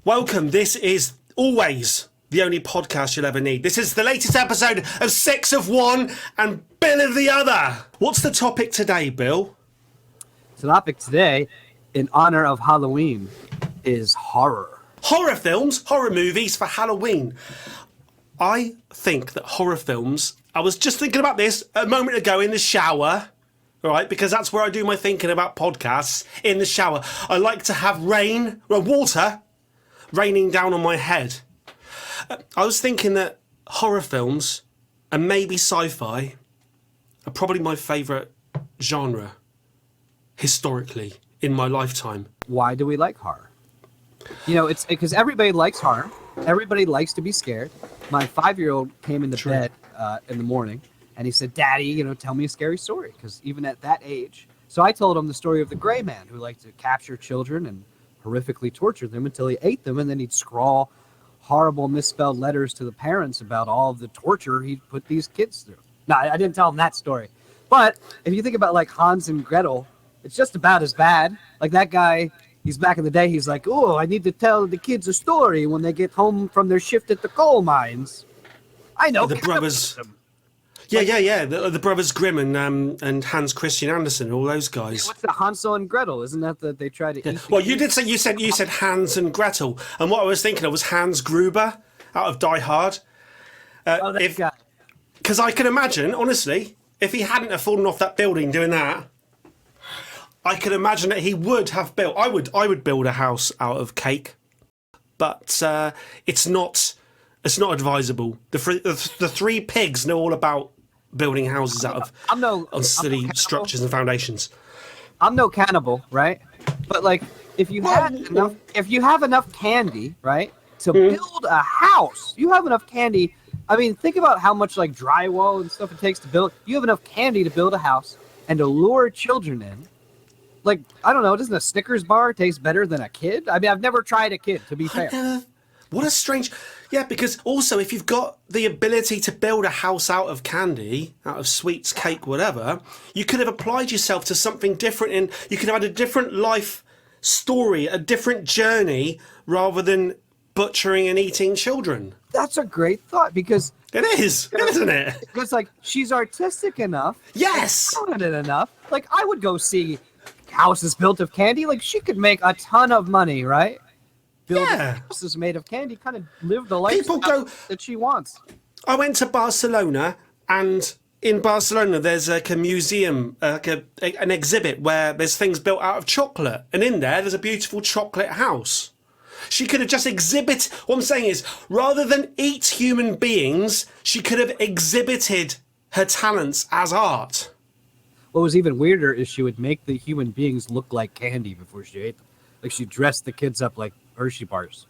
Welcome. This is always the only podcast you'll ever need. This is the latest episode of 6 of One and Bill of the Other. What's the topic today, Bill? The topic today, in honor of Halloween, is horror. Horror films, horror movies for Halloween. I think that horror films, I was just thinking about this a moment ago in the shower, right? Because that's where I do my thinking about podcasts, in the shower. I like to have water raining down on my head. I was thinking that horror films and maybe sci-fi are probably my favourite genre historically in my lifetime. Why do we like horror? You know, it's because everybody likes horror. Everybody likes to be scared. My 5-year-old came into bed in the morning and he said, "Daddy, tell me a scary story." Because even at that age. So I told him the story of the gray man who liked to capture children and horrifically torture them until he ate them. And then he'd scrawl horrible misspelled letters to the parents about all of the torture he'd put these kids through. No, I didn't tell him that story. But if you think about like Hans and Gretel, it's just about as bad. Like that guy, he's back in the day, he's like, "Oh, I need to tell the kids a story when they get home from their shift at the coal mines." I know. The brothers. Yeah. The brothers Grimm and Hans Christian Andersen, all those guys. What's the Hansel and Gretel? Isn't that they try to eat? Well, you said Hans and Gretel, and what I was thinking of was Hans Gruber out of Die Hard. That guy. Because I can imagine, honestly, if he hadn't have fallen off that building doing that, I can imagine that he would have built. I would build a house out of cake, but it's not advisable. The three pigs know all about building houses out of silly structures and foundations. I'm no cannibal, right? But like, if you have enough candy, right, to build a house, you have enough candy. I mean, think about how much like drywall and stuff it takes to build. You have enough candy to build a house and to lure children in. Like, I don't know, doesn't a Snickers bar taste better than a kid? I mean, I've never tried a kid, to be fair. What a strange... Yeah, because also if you've got the ability to build a house out of candy, out of sweets, cake, whatever, you could have applied yourself to something different and you could have had a different life story, a different journey, rather than butchering and eating children. That's a great thought because... It is, isn't it? Because, like, she's artistic enough. Yes! Talented enough. Like, I would go see houses built of candy. Like, she could make a ton of money, right? Building houses made of candy, kind of live the lifestyle that she wants. I went to Barcelona, and in Barcelona there's like a museum, an exhibit where there's things built out of chocolate, and in there's a beautiful chocolate house. She could have just exhibited. What I'm saying is, rather than eat human beings, she could have exhibited her talents as art. What was even weirder is she would make the human beings look like candy before she ate them. Like she dressed the kids up like Hershey bars.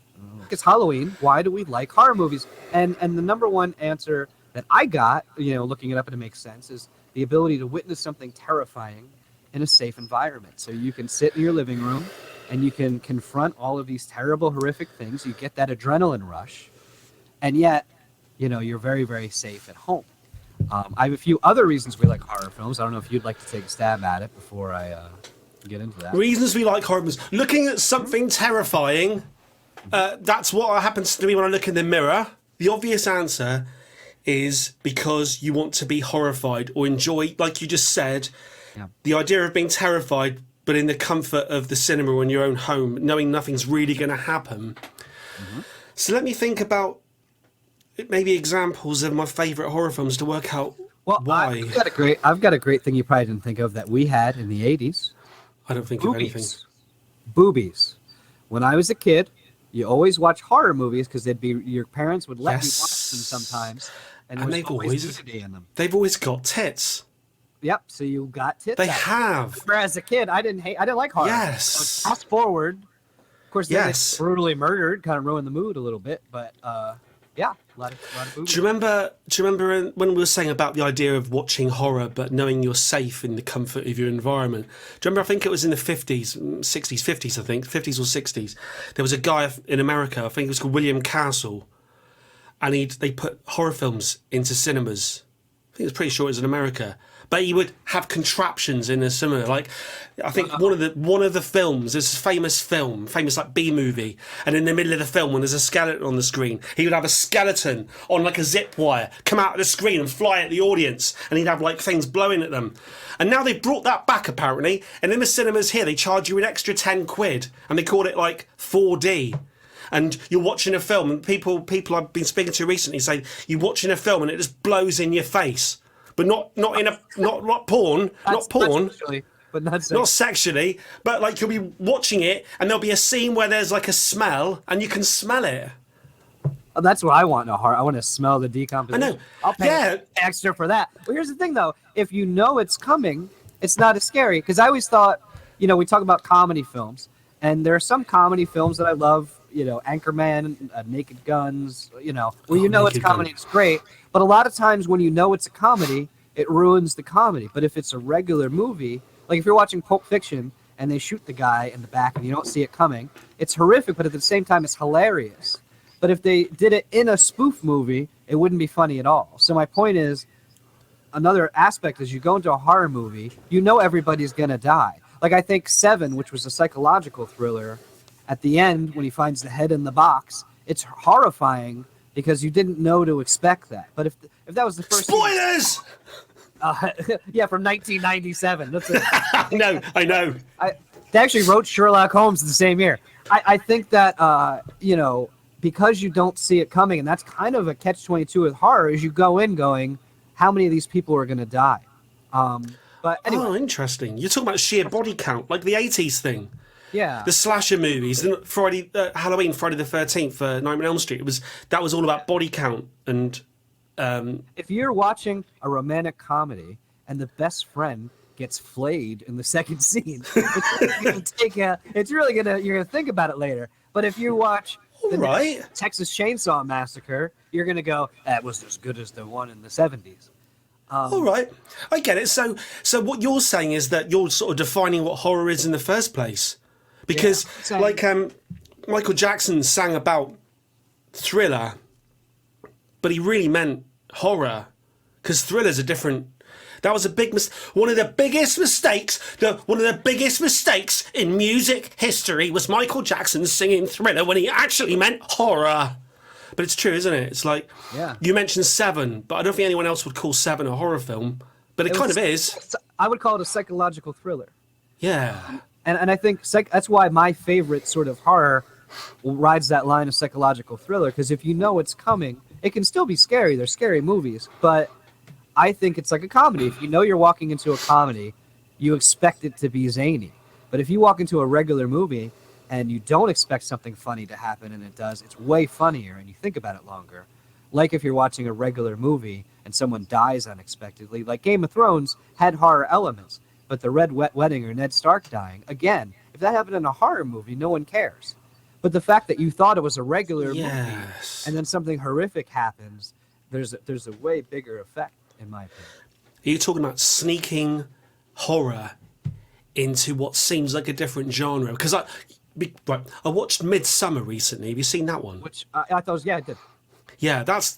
It's Halloween. Why do we like horror movies? And the number one answer that I got, looking it up and it makes sense, is the ability to witness something terrifying in a safe environment. So you can sit in your living room and you can confront all of these terrible, horrific things. You get that adrenaline rush. And yet, you're very, very safe at home. I have a few other reasons we like horror films. I don't know if you'd like to take a stab at it before I get into that. Reasons we like horror movies. Looking at something terrifying, that's what happens to me when I look in the mirror. The obvious answer is because you want to be horrified or enjoy, like you just said, the idea of being terrified, but in the comfort of the cinema or in your own home, knowing nothing's really going to happen. Mm-hmm. So let me think about maybe examples of my favourite horror films to work out why. I've got a great thing you probably didn't think of that we had in the 80s. I don't think of anything. Boobies. When I was a kid, you always watch horror movies because your parents would let you watch them sometimes, and there was always nudity in them. They've always got tits. Yep. So you got tits. They have. Whereas as a kid, I didn't like horror. Yes. So fast forward. Of course, they get brutally murdered, kind of ruined the mood a little bit, but yeah, a lot of boobies. Do you remember when we were saying about the idea of watching horror but knowing you're safe in the comfort of your environment? Do you remember, I think it was in the 50s, 60s, 50s, I think, 50s or 60s, there was a guy in America, I think it was called William Castle, and they put horror films into cinemas think it's pretty sure it's in America. But he would have contraptions in a cinema. Like, I think one of the films, there's a famous like B movie, and in the middle of the film, when there's a skeleton on the screen, he would have a skeleton on like a zip wire come out of the screen and fly at the audience, and he'd have like things blowing at them. And now they've brought that back apparently, and in the cinemas here they charge you an extra £10, and they call it like 4D. And you're watching a film, and people I've been speaking to recently say you're watching a film and it just blows in your face. But not porn, not sexually, but like you'll be watching it and there'll be a scene where there's like a smell and you can smell it. Oh, that's what I want in a horror. I want to smell the decomposition. I know. I'll pay extra for that. Well, here's the thing though: if you know it's coming, it's not as scary. Because I always thought, we talk about comedy films, and there are some comedy films that I love. Anchorman, Naked Guns. Where it's comedy, it's great. But a lot of times when you know it's a comedy, it ruins the comedy. But if it's a regular movie, like if you're watching Pulp Fiction and they shoot the guy in the back and you don't see it coming, it's horrific, but at the same time it's hilarious. But if they did it in a spoof movie, it wouldn't be funny at all. So my point is, another aspect is you go into a horror movie, everybody's going to die. Like I think Seven, which was a psychological thriller, at the end when he finds the head in the box, it's horrifying because you didn't know to expect that. But if that was the first spoilers, from 1997. That's it. I know. They actually wrote Sherlock Holmes the same year. I think that because you don't see it coming, and that's kind of a catch-22 with horror, is you go in going, how many of these people are going to die? But anyway. Oh, interesting. You're talking about sheer body count, like the 80s thing. Yeah. The slasher movies, Halloween, Friday the 13th, Nightmare on Elm Street. That was all about body count and. If you're watching a romantic comedy and the best friend gets flayed in the second scene, you're gonna think about it later. But if you watch Texas Chainsaw Massacre, you're gonna go, that was as good as the one in the 70s. All right, I get it. So what you're saying is that you're sort of defining what horror is in the first place. Because, Michael Jackson sang about Thriller, but he really meant horror. Because Thriller's a different... That was a big one of the biggest mistakes in music history was Michael Jackson singing Thriller when he actually meant horror. But it's true, isn't it? It's like, you mentioned Seven, but I don't think anyone else would call Seven a horror film. But it kind of is. I would call it a psychological thriller. Yeah. And I think that's why my favorite sort of horror rides that line of psychological thriller, because if you know it's coming, it can still be scary. They're scary movies, but I think it's like a comedy. If you know you're walking into a comedy, you expect it to be zany. But if you walk into a regular movie and you don't expect something funny to happen and it does, it's way funnier and you think about it longer. Like if you're watching a regular movie and someone dies unexpectedly, like Game of Thrones had horror elements. But the Red Wedding or Ned Stark dying, again, if that happened in a horror movie, no one cares. But the fact that you thought it was a regular movie and then something horrific happens, there's a way bigger effect, in my opinion. Are you talking about sneaking horror into what seems like a different genre? Because I watched Midsummer recently. Have you seen that one? Which I thought I did. Yeah, that's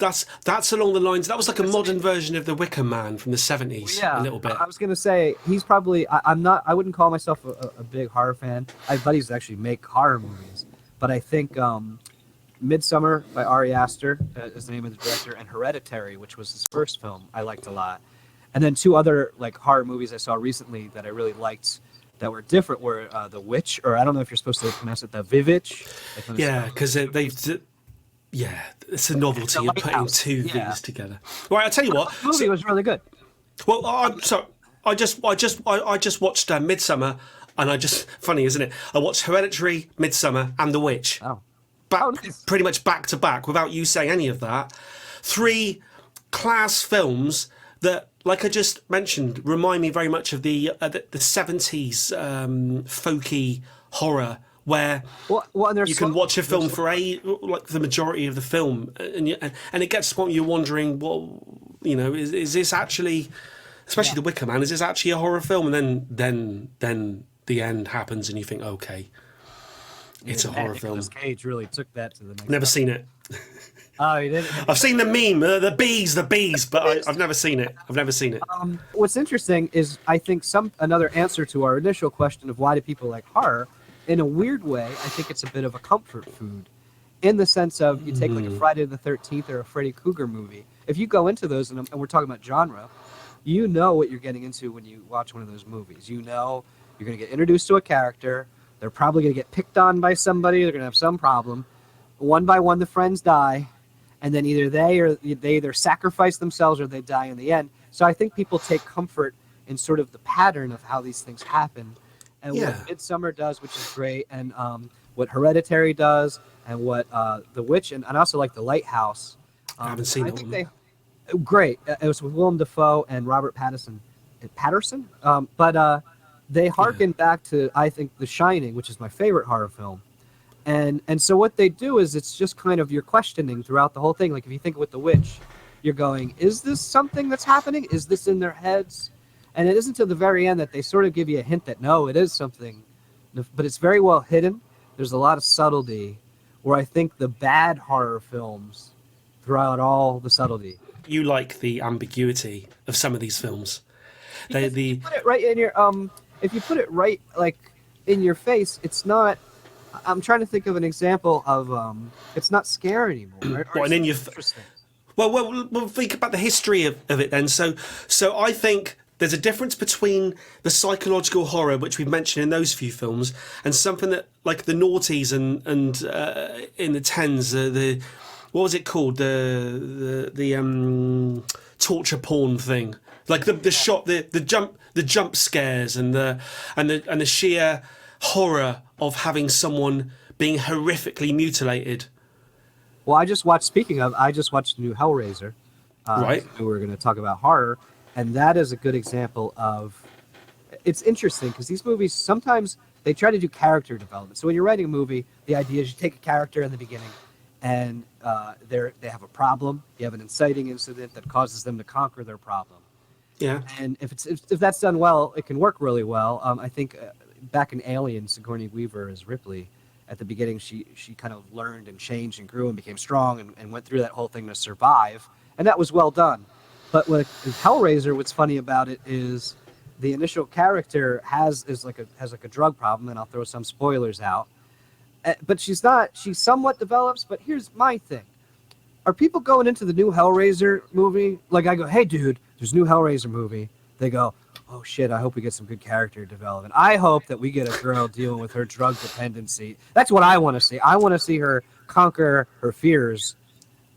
along the lines. That was like a modern version of The Wicker Man from the 70s, a little bit. I was gonna say he's probably. I wouldn't call myself a big horror fan. I have buddies that actually make horror movies, but I think Midsummer by Ari Aster is the name of the director, and Hereditary, which was his first film, I liked a lot. And then two other like horror movies I saw recently that I really liked that were different were The Witch, or I don't know if you're supposed to pronounce it, The Vivitch. Yeah, because yeah, it's a novelty of putting two things together. Right, I'll tell you what. The movie was really good. Well, I just watched Midsummer, and funny, isn't it? I watched Hereditary, Midsummer, and The Witch. Oh. Nice. Pretty much back to back, without you saying any of that. 3 class films that, like I just mentioned, remind me very much of the 70s folky horror, where you can watch a film for like the majority of the film, and it gets to the point where you're wondering, is this actually, especially The Wicker Man, is this actually a horror film? And then the end happens, and you think, okay, it's a horror film. Nicolas Cage really took that to the next Never seen it. Oh, you didn't. I've seen the meme, the bees, but I've never seen it. I've never seen it. What's interesting is I think another answer to our initial question of why do people like horror, in a weird way, I think it's a bit of a comfort food, in the sense of you take like a Friday the 13th or a Freddy Krueger movie. If you go into those, and we're talking about genre, you know what you're getting into when you watch one of those movies. You know you're going to get introduced to a character. They're probably going to get picked on by somebody. They're going to have some problem. One by one, the friends die. And then either they sacrifice themselves or they die in the end. So I think people take comfort in sort of the pattern of how these things happen. And what Midsommar does, which is great, and what Hereditary does, and what The Witch, and also like The Lighthouse. I haven't seen it. Great. It was with Willem Dafoe and Robert Pattinson. But they harken back to, I think, The Shining, which is my favorite horror film. And so what they do is it's just kind of you're questioning throughout the whole thing. Like if you think with The Witch, you're going, is this something that's happening? Is this in their heads? And it isn't until the very end that they sort of give you a hint that no, it is something. But it's very well hidden. There's a lot of subtlety where I think the bad horror films throw out all the subtlety. You like the ambiguity of some of these films. If you put it right in your if you put it right like in your face, it's not. I'm trying to think of an example of it's not scary anymore. Well, and interesting. Well, think about the history of it then. So I think there's a difference between the psychological horror, which we've mentioned in those few films, and something that like the noughties and in the tens, the what was it called, the torture porn thing, like the jump scares and the sheer horror of having someone being horrifically mutilated. Well, I just watched the new Hellraiser. Right. We were going to talk about horror, and that is a good example of. It's interesting because these movies sometimes they try to do character development. So when you're writing a movie, the idea is you take a character in the beginning, and they have a problem. You have an inciting incident that causes them to conquer their problem. Yeah. And if that's done well, it can work really well. I think. Back in Alien, Sigourney Weaver as Ripley, at the beginning she kind of learned and changed and grew and became strong and went through that whole thing to survive, and that was well done. But with Hellraiser, what's funny about it is the initial character has a drug problem, and I'll throw some spoilers out. But she somewhat develops. But here's my thing: are people going into the new Hellraiser movie? Like I go, hey dude, there's a new Hellraiser movie. They go, oh shit, I hope we get some good character development. I hope that we get a girl dealing with her drug dependency. That's what I want to see. I want to see her conquer her fears.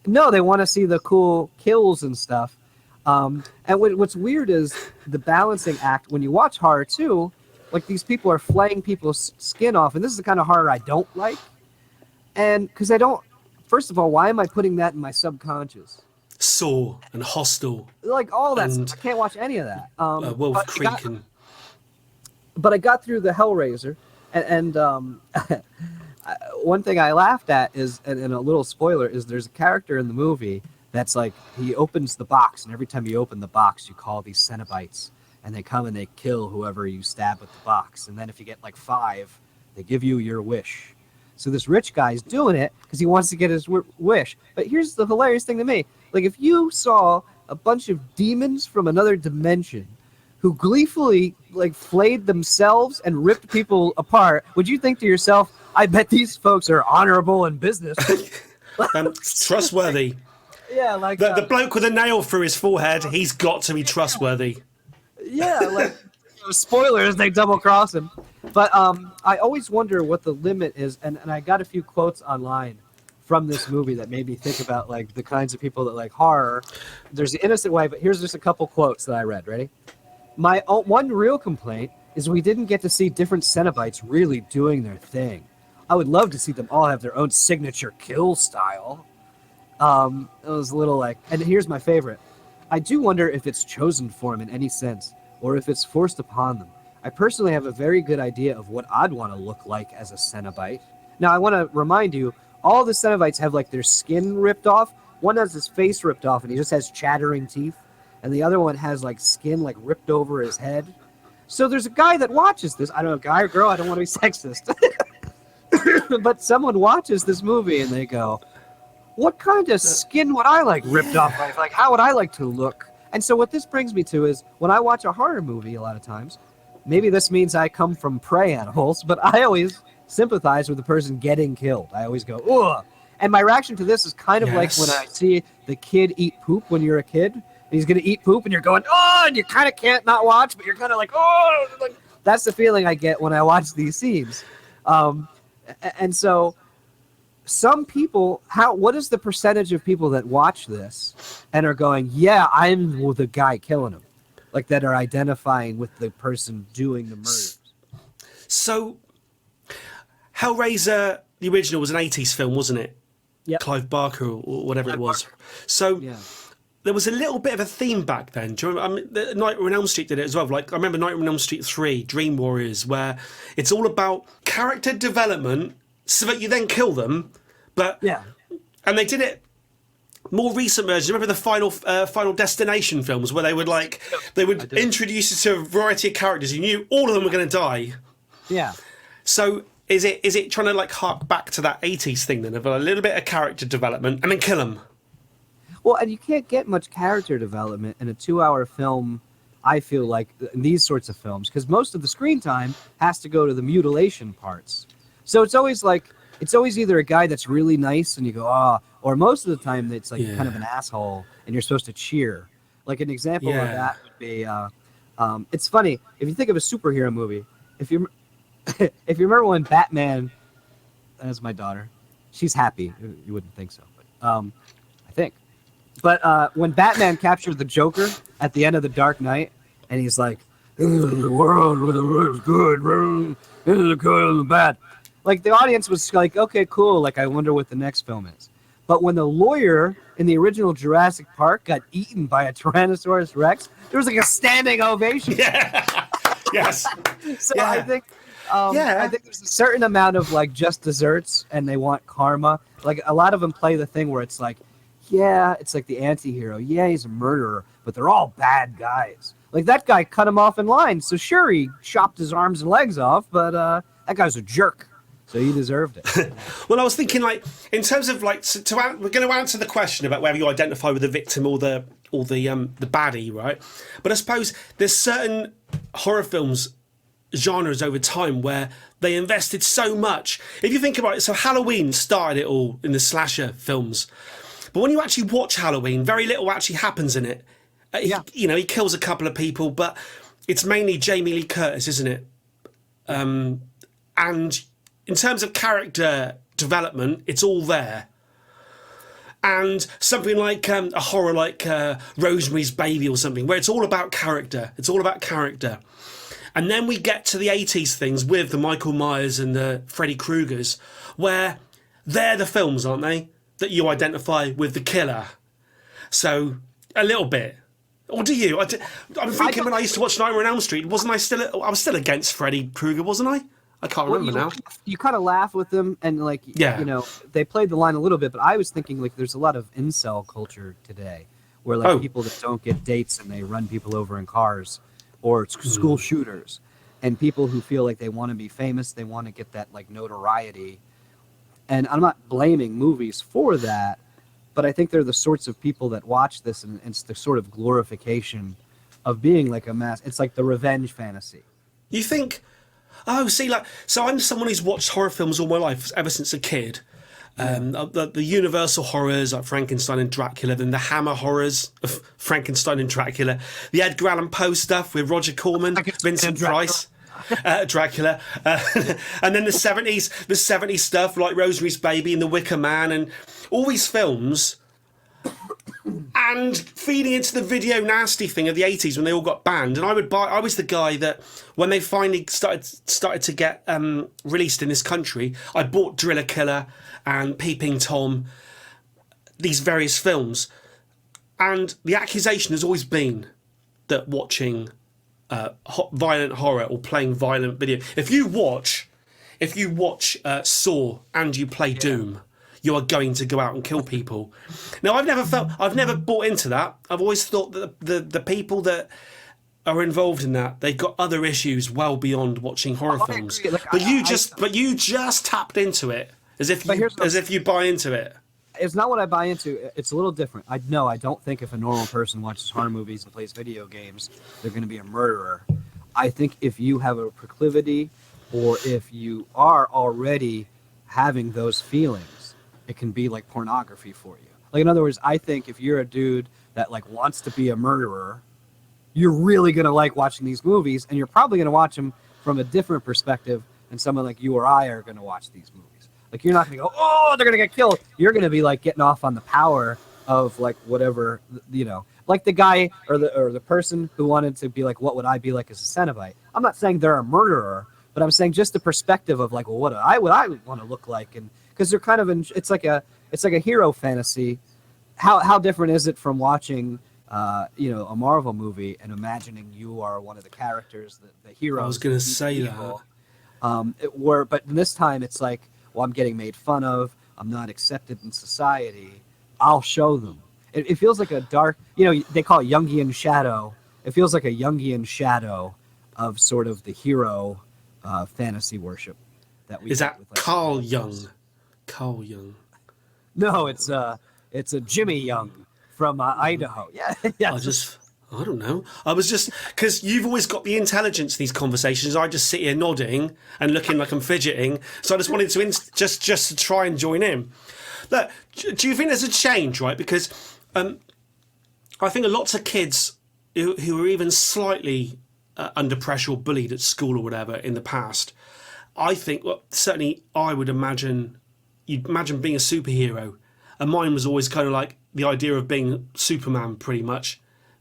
No, they want to see the cool kills and stuff. And what's weird is the balancing act. When you watch horror too, like these people are flaying people's skin off. And this is the kind of horror I don't like. And because first of all, why am I putting that in my subconscious? Saw and Hostel, like all that stuff. I can't watch any of that. Wolf Creek but I got through the Hellraiser, and one thing I laughed at is, and a little spoiler is, there's a character in the movie that's like he opens the box, and every time you open the box, you call these Cenobites, and they come and they kill whoever you stab with the box, and then if you get like 5, they give you your wish. So this rich guy's doing it because he wants to get his wish. But here's the hilarious thing to me. Like, if you saw a bunch of demons from another dimension who gleefully, like, flayed themselves and ripped people apart, would you think to yourself, I bet these folks are honorable in business? Trustworthy. Yeah, like... The bloke with a nail through his forehead, he's got to be trustworthy. Yeah, like... Spoilers, they double-cross him. But I always wonder what the limit is, and I got a few quotes online from this movie that made me think about like the kinds of people that like horror. There's the innocent way, but here's just a couple quotes that I read. Ready? My one real complaint is we didn't get to see different Cenobites really doing their thing. I would love to see them all have their own signature kill style. It was a little like, and here's my favorite. I do wonder if it's chosen for them in any sense, or if it's forced upon them. I personally have a very good idea of what I'd want to look like as a Cenobite. Now, I want to remind you, all the Cenobites have like their skin ripped off. One has his face ripped off and he just has chattering teeth. And the other one has like skin like ripped over his head. So there's a guy that watches this. I don't know, guy or girl, I don't want to be sexist. But someone watches this movie and they go, what kind of skin would I like ripped off? Like, how would I like to look? And so what this brings me to is when I watch a horror movie, a lot of times, maybe this means I come from prey animals, but I always sympathize with the person getting killed. I always go, ugh. And my reaction to this is kind of like when I see the kid eat poop when you're a kid. And he's going to eat poop and you're going, oh, and you kind of can't not watch, but you're kind of like, oh. Like, that's the feeling I get when I watch these scenes. And so some people, what is the percentage of people that watch this and are going, yeah, I'm the guy killing him? Like that are identifying with the person doing the murders. So Hellraiser, the original, was an 80s film, wasn't it? Yeah. Clive Barker or whatever it was. So there was a little bit of a theme back then. Do you remember? I mean, Nightmare on Elm Street did it as well. Like I remember Nightmare on Elm Street 3, Dream Warriors, where it's all about character development so that you then kill them. But and they did it. More recent versions. Remember the Final Destination films where they would introduce you to a variety of characters. You knew all of them were going to die. Yeah. So is it trying to like hark back to that 80s thing then of a little bit of character development and then kill them? Well, and you can't get much character development in a 2-hour film. I feel like in these sorts of films because most of the screen time has to go to the mutilation parts. So it's always either a guy that's really nice and you go, ah, or most of the time it's like kind of an asshole and you're supposed to cheer. Like an example of that would be, it's funny, if you think of a superhero movie, if you remember when Batman, that's my daughter, she's happy, you wouldn't think so, but I think. But when Batman captured the Joker at the end of The Dark Knight, and he's like, the world is good, this is the good and the bad. Like, the audience was like, okay, cool, like, I wonder what the next film is. But when the lawyer in the original Jurassic Park got eaten by a Tyrannosaurus Rex, there was like a standing ovation. Yeah. Yes. So I think there's a certain amount of like just desserts and they want karma. Like a lot of them play the thing where it's like, it's like the anti-hero. Yeah, he's a murderer, but they're all bad guys. Like that guy cut him off in line. So sure, he chopped his arms and legs off, but that guy's a jerk. So he deserved it. Well, I was thinking, like, in terms of like, we're going to answer the question about whether you identify with the victim or the baddie, right? But I suppose there's certain horror films genres over time where they invested so much. If you think about it, so Halloween started it all in the slasher films, but when you actually watch Halloween, very little actually happens in it. He kills a couple of people, but it's mainly Jamie Lee Curtis, isn't it? And in terms of character development, it's all there. And something like a horror like Rosemary's Baby or something, where it's all about character. It's all about character. And then we get to the 80s things with the Michael Myers and the Freddy Kruegers, where they're the films, aren't they, that you identify with the killer. So, a little bit. Or do you? I'm thinking when I used to watch Nightmare on Elm Street, I was still against Freddy Krueger, wasn't I? I can't remember now. You kind of laugh with them, and like, they played the line a little bit, but I was thinking like there's a lot of incel culture today, where like people that don't get dates and they run people over in cars, or school shooters, and people who feel like they want to be famous, they want to get that like notoriety. And I'm not blaming movies for that, but I think they're the sorts of people that watch this, and it's the sort of glorification of being like a mass. It's like the revenge fantasy. You think? Oh, see, so I'm someone who's watched horror films all my life, ever since a kid. The Universal horrors like Frankenstein and Dracula, then the Hammer horrors of Frankenstein and Dracula, the Edgar Allan Poe stuff with Roger Corman, Vincent Price, Dracula, and then the 70s stuff like Rosemary's Baby and The Wicker Man, and all these films. And feeding into the video nasty thing of the 80s when they all got banned, and I was the guy that when they finally started to get released in this country, I bought Driller Killer and Peeping Tom, these various films, and the accusation has always been that watching violent horror or playing violent video, if you watch Saw and you play Doom, you are going to go out and kill people. Now, I've never bought into that. I've always thought that the people that are involved in that, they've got other issues well beyond watching horror films. Like, but you just tapped into it as if you buy into it. It's not what I buy into. It's a little different. I don't think if a normal person watches horror movies and plays video games, they're going to be a murderer. I think if you have a proclivity, or if you are already having those feelings, it can be like pornography for you. Like, in other words, I think if you're a dude that like wants to be a murderer, you're really going to like watching these movies, and you're probably going to watch them from a different perspective than someone like you or I are going to watch these movies. Like, you're not going to go, oh, they're going to get killed. You're going to be like getting off on the power of like whatever, you know, like the guy or the person who wanted to be like, what would I be like as a Cenobite? I'm not saying they're a murderer, but I'm saying just the perspective of like, well, what I want to look like, and because they're kind of it's like a hero fantasy. How different is it from watching a Marvel movie and imagining you are one of the characters, the hero? I was going to say that. But this time it's like, well, I'm getting made fun of. I'm not accepted in society. I'll show them. It feels like a dark, they call it Jungian shadow. It feels like a Jungian shadow of sort of the hero fantasy worship that we. Is that with, like, Carl Jung? Carl Jung. No, it's a Jimmy Young from Idaho. Yeah, yeah. I don't know. I was just, because you've always got the intelligence in these conversations. I just sit here nodding and looking like I'm fidgeting. So I just wanted to just to try and join in. Look, do you think there's a change, right? Because I think lots of kids who are even slightly under pressure or bullied at school or whatever in the past, I think, well, certainly I would imagine, you'd imagine being a superhero. And mine was always kind of like the idea of being Superman, pretty much.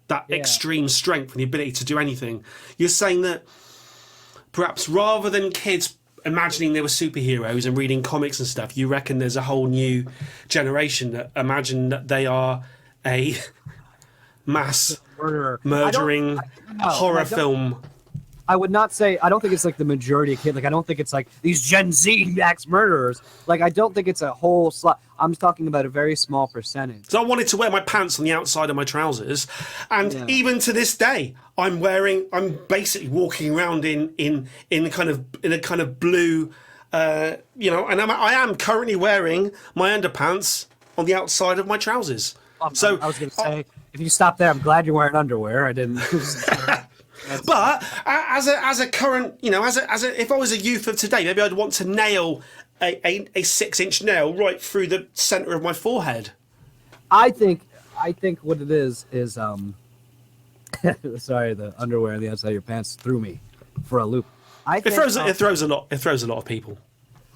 That extreme strength and the ability to do anything. You're saying that perhaps rather than kids imagining they were superheroes and reading comics and stuff, you reckon there's a whole new generation that imagine that they are a mass murdering horror film. I would not say, I don't think it's like the majority of kids. Like, I don't think it's like these Gen Z axe murderers. Like, I don't think it's a whole slot. I'm talking about a very small percentage. So I wanted to wear my pants on the outside of my trousers, and even to this day, I'm basically walking around in a kind of blue, and I am currently wearing my underpants on the outside of my trousers. So I was going to say, if you stop there, I'm glad you're wearing underwear. I didn't. But as a current, if I was a youth of today, maybe I'd want to nail a 6-inch nail right through the center of my forehead. I think what it is sorry, the underwear on the outside of your pants threw me for a loop. It throws a lot of people.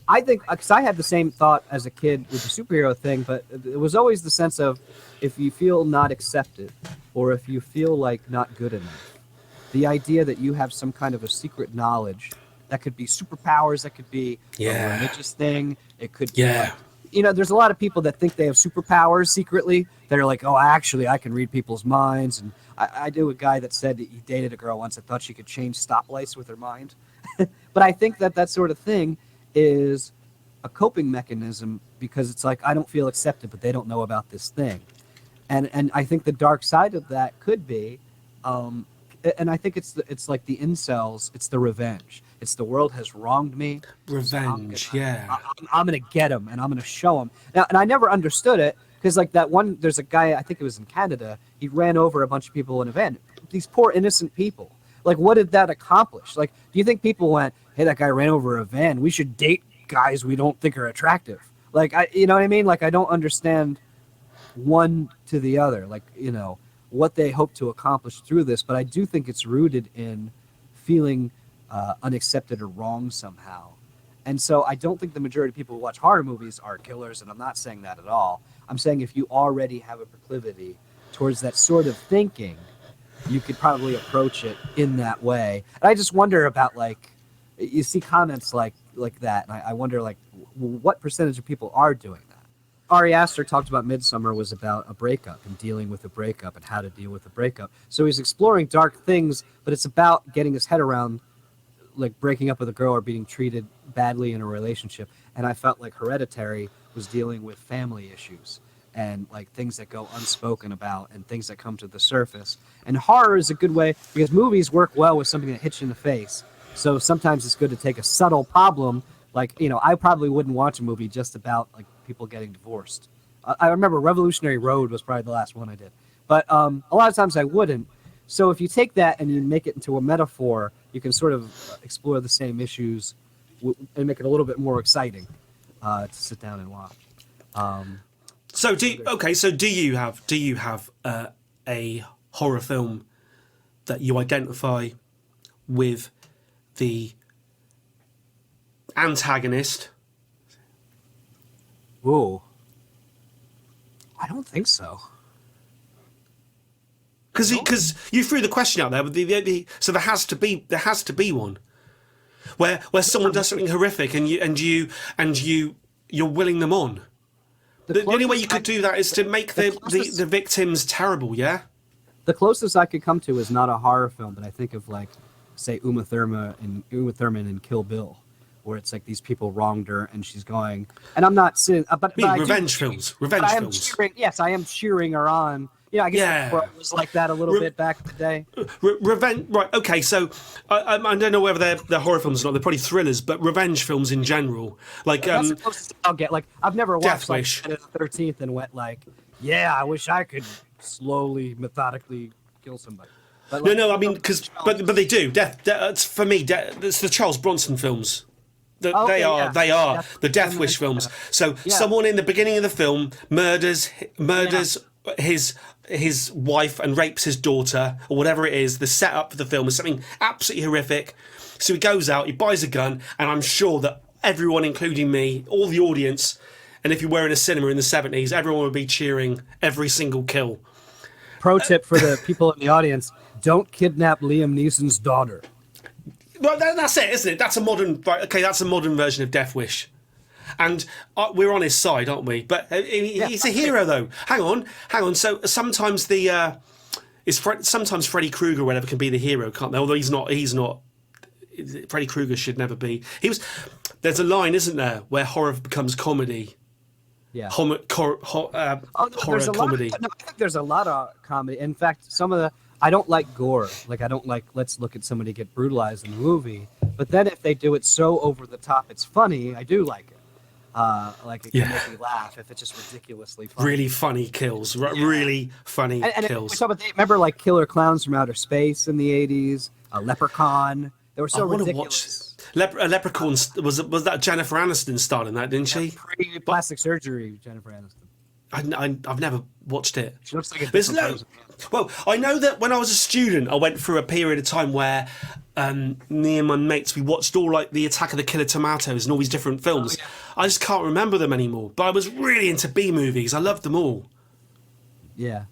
I think, because I had the same thought as a kid with the superhero thing, but it was always the sense of, if you feel not accepted, or if you feel like not good enough, the idea that you have some kind of a secret knowledge that could be superpowers, that could be a religious thing, it could be there's a lot of people that think they have superpowers secretly. They're like, oh, actually, I can read people's minds. And I knew a guy that said that he dated a girl once that thought she could change stoplights with her mind. But I think that sort of thing is a coping mechanism, because it's like, I don't feel accepted, but they don't know about this thing. And I think the dark side of that could be, and I think it's like the incels, it's the revenge. It's the world has wronged me. Revenge, I'm going to get them, and I'm going to show them. Now, and I never understood it, because like there's a guy, I think it was in Canada, he ran over a bunch of people in a van. These poor innocent people. Like, what did that accomplish? Like, do you think people went, hey, that guy ran over a van, we should date guys we don't think are attractive? Like, you know what I mean? Like, I don't understand one to the other. Like, what they hope to accomplish through this, but I do think it's rooted in feeling unaccepted or wrong somehow. And so I don't think the majority of people who watch horror movies are killers, and I'm not saying that at all. I'm saying if you already have a proclivity towards that sort of thinking, you could probably approach it in that way. And I just wonder about, like, you see comments like that, and I wonder, like, what percentage of people are doing that? Ari Aster talked about Midsummer was about a breakup and dealing with a breakup and how to deal with a breakup. So he's exploring dark things, but it's about getting his head around, like, breaking up with a girl or being treated badly in a relationship. And I felt like Hereditary was dealing with family issues and, like, things that go unspoken about and things that come to the surface. And horror is a good way, because movies work well with something that hits you in the face. So sometimes it's good to take a subtle problem. Like, I probably wouldn't watch a movie just about, like, people getting divorced. I remember Revolutionary Road was probably the last one I did, but a lot of times I wouldn't. So if you take that and you make it into a metaphor, you can sort of explore the same issues and make it a little bit more exciting to sit down and watch. So do you have a horror film that you identify with the antagonist? Ooh, I don't think so. Because you threw the question out there, but so there has to be one where someone does something horrific and you're willing them on. The only way you could do that is to make the victims terrible. Yeah. The closest I could come to is not a horror film, but I think of like, say, Uma Thurman in Kill Bill, where it's like these people wronged her and she's going, and I'm not saying, but revenge films. Yes, I am cheering her on. Yeah, I guess it was like that a little bit back in the day. Revenge, right? Okay, so I don't know whether they're horror films or not. They're probably thrillers, but revenge films in general, like that's the closest I'll get. Like I've never watched like Friday the 13th and went like, yeah, I wish I could slowly, methodically kill somebody. But like, no, I mean, but they do. Death for me. It's the Charles Bronson films. They are the Death Wish films. So someone in the beginning of the film murders his wife and rapes his daughter or whatever it is. The setup for the film is something absolutely horrific. So he goes out, he buys a gun, and I'm sure that everyone, including me, all the audience, and if you were in a cinema in the 70s, everyone would be cheering every single kill. Pro tip for the people in the audience: don't kidnap Liam Neeson's daughter. Well, that's it, isn't it? That's a modern version of Death Wish. And we're on his side, aren't we? But he's a hero, though. Hang on. So sometimes sometimes Freddy Krueger, or whatever, can be the hero, can't they? Although he's not. Freddy Krueger should never be. There's a line, isn't there, where horror becomes comedy. Yeah. Horror comedy. I think there's a lot of comedy. In fact, I don't like gore. Like, I don't like, let's look at somebody get brutalized in a movie. But then if they do it so over the top, it's funny, I do like it. Like, it can make me laugh if it's just ridiculously funny. Really funny kills. Really funny kills. Remember, like, Killer Clowns from Outer Space in the 80s? Leprechaun. They were so ridiculous. Leprechaun, was that Jennifer Aniston starred in that, didn't she? Pre-plastic surgery, Jennifer Aniston. I've never watched it. She looks like a different person. Well, I know that when I was a student, I went through a period of time where me and my mates, we watched all like the Attack of the Killer Tomatoes and all these different films. I just can't remember them anymore. But I was really into B movies. I loved them all. Yeah.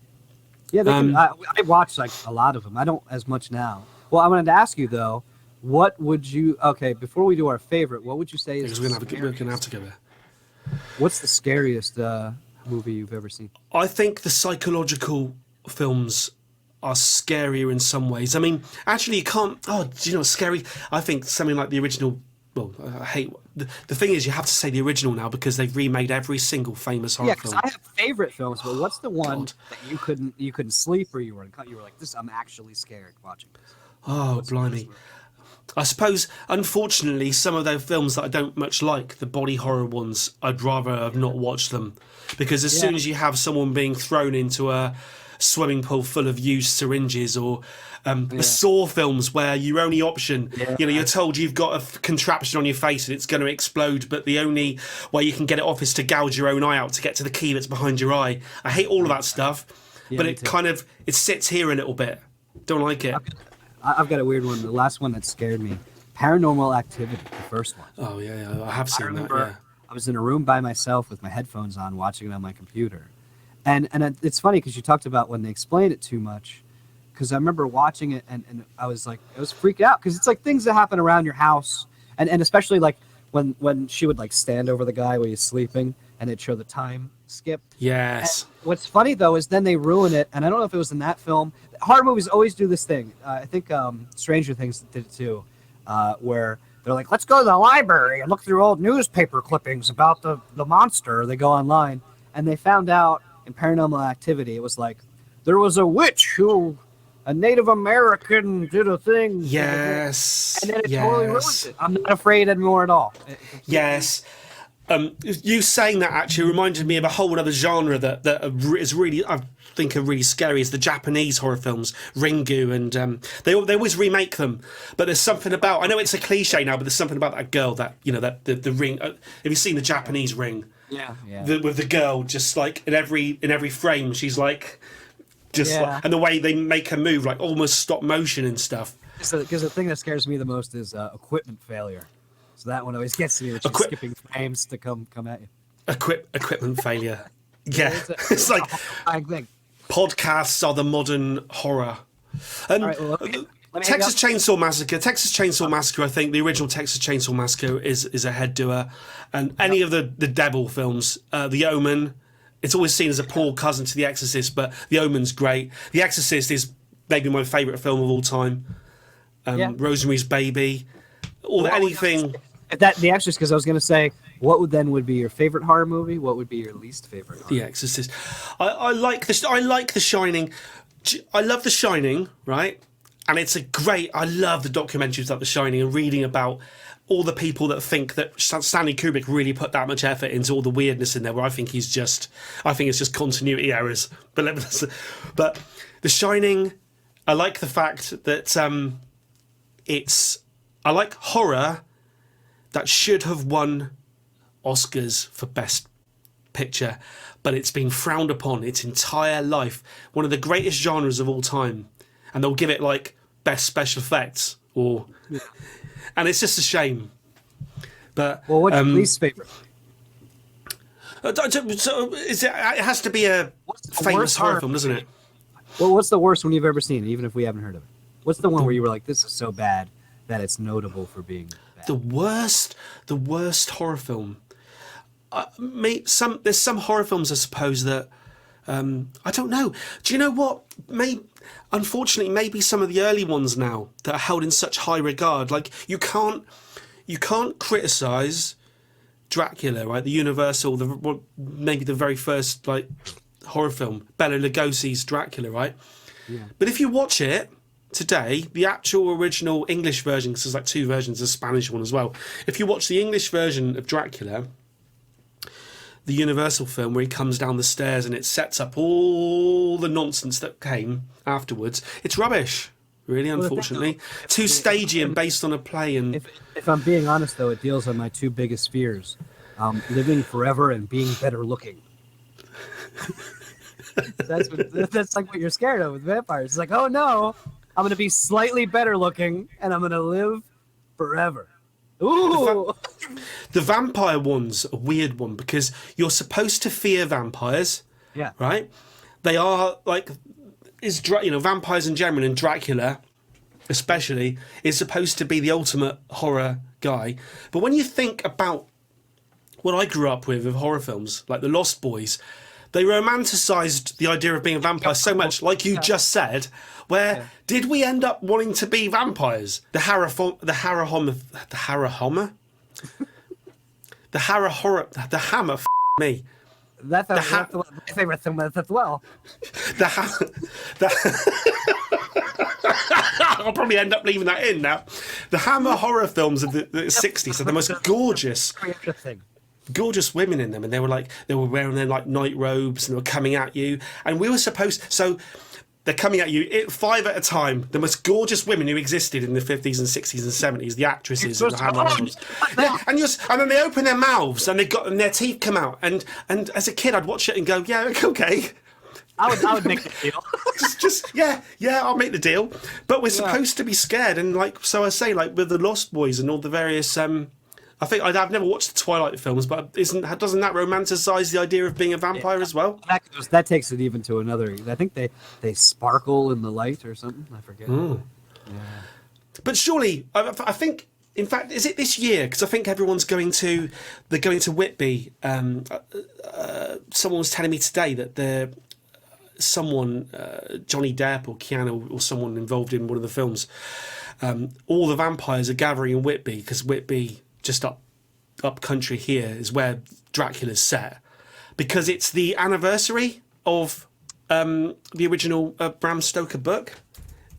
Yeah, I watched like a lot of them. I don't as much now. Well, I wanted to ask you though, what would you? Okay, before we do our favorite, what would you say is? Because we're gonna have to go there. What's the scariest movie you've ever seen? I think the psychological films are scarier in some ways. I mean, actually, you can't. Oh, do you know what's scary? I think something like the original. Well, I hate. The thing is, you have to say the original now because they've remade every single famous horror film. Yeah, because I have favorite films, but what's the one that you couldn't sleep, or you were like, this? I'm actually scared watching this. Oh, blimey. I suppose, unfortunately, some of those films that I don't much like, the body horror ones, I'd rather have not watched them. Because as soon as you have someone being thrown into a swimming pool full of used syringes, or the Saw films where your only option, you're told you've got a contraption on your face and it's going to explode, but the only way you can get it off is to gouge your own eye out to get to the key that's behind your eye. I hate all of that stuff, but it sits here a little bit. Don't like it. I've got a weird one. The last one that scared me, Paranormal Activity, the first one. Oh, yeah, I have seen that, yeah. I was in a room by myself with my headphones on, watching it on my computer. And it's funny because you talked about when they explained it too much, because I remember watching it and I was like, I was freaked out because it's like things that happen around your house. And especially like when she would like stand over the guy while he's sleeping and they'd show the time skip. Yes. And what's funny though is then they ruin it, and I don't know if it was in that film. Horror movies always do this thing. I think Stranger Things did it too, where they're like, let's go to the library and look through old newspaper clippings about the monster. They go online, and they found out in Paranormal Activity, it was like, there was a witch who, a Native American did a thing. Yes. And then it totally ruins it. I'm not afraid anymore at all. Yes. You saying that actually reminded me of a whole other genre that is really, I think, are really scary. Is the Japanese horror films, Ringu, and they always remake them. But there's something about, I know it's a cliche now, but there's something about that girl that that the Ring. Have you seen the Japanese Ring? Yeah. With the girl just like in every frame, she's like and the way they make her move, like almost stop motion and stuff. Because the thing that scares me the most is equipment failure. So that one always gets to me, which is skipping frames to come at you. Equipment failure. Yeah, it's like thing. Podcasts are the modern horror. And right, well, let me Texas Chainsaw Massacre. Texas Chainsaw Massacre. I think the original Texas Chainsaw Massacre is a head doer, and any of the Devil films, The Omen. It's always seen as a poor cousin to The Exorcist, but The Omen's great. The Exorcist is maybe my favourite film of all time. Rosemary's Baby, anything. The Exorcist, because I was going to say, what would be your favorite horror movie? What would be your least favorite? The Exorcist. I like this. I like The Shining. I love The Shining, right? And it's I love the documentaries like The Shining and reading about all the people that think that Stanley Kubrick really put that much effort into all the weirdness in there, where I think it's just continuity errors. But The Shining, I like the fact that I like horror that should have won Oscars for Best Picture, but it's been frowned upon its entire life. One of the greatest genres of all time, and they'll give it like Best Special Effects and it's just a shame. But what's your least favorite? So it has to be a famous horror film, doesn't it? Well, what's the worst one you've ever seen, even if we haven't heard of it? What's the one where you were like, this is so bad that it's notable for being bad? The worst horror film. There's some horror films, I suppose, that I don't know. Do you know what? Unfortunately, maybe some of the early ones now that are held in such high regard. Like you can't criticize Dracula, right? The Universal, maybe the very first like horror film, Bela Lugosi's Dracula, right? Yeah. But if you watch it today, the actual original English version, because there's like two versions, a Spanish one as well. If you watch the English version of Dracula, the Universal film, where he comes down the stairs and it sets up all the nonsense that came afterwards, it's rubbish, really, unfortunately. Too stagey and based on a play. And if I'm being honest, though, it deals on my two biggest fears: living forever and being better looking. That's like what you're scared of with vampires. It's like, oh no, I'm going to be slightly better looking and I'm going to live forever. Ooh. The vampire one's a weird one because you're supposed to fear vampires. Yeah. Right? They are like, vampires in general, and Dracula especially is supposed to be the ultimate horror guy. But when you think about what I grew up with horror films, like The Lost Boys, they romanticized the idea of being a vampire so much, like you just said, where did we end up wanting to be vampires? The Hammer, me. That's my favorite thing as well. I'll probably end up leaving that in now. The Hammer horror films of the 60s are the most gorgeous women in them, and they were wearing their like night robes and they were coming at you, and we were supposed, so they're coming at you 5 at a time, the most gorgeous women who existed in the 50s and 60s and 70s, the actresses of the Hammer films. Yeah, and then they open their mouths and their teeth come out, and as a kid I'd watch it and go, yeah, okay, I would make the deal. I'll make the deal. But we're supposed to be scared, and like, so I say, like with the Lost Boys and all the various I think I've never watched the Twilight films, but doesn't that romanticize the idea of being a vampire as well? That takes it even to another. I think they sparkle in the light or something. I forget. Yeah. But surely, I think, in fact, is it this year? Because I think everyone's going to Whitby. Someone was telling me today that Johnny Depp or Keanu or someone involved in one of the films, all the vampires are gathering in Whitby, because Whitby, just up country here, is where Dracula's set, because it's the anniversary of the original Bram Stoker book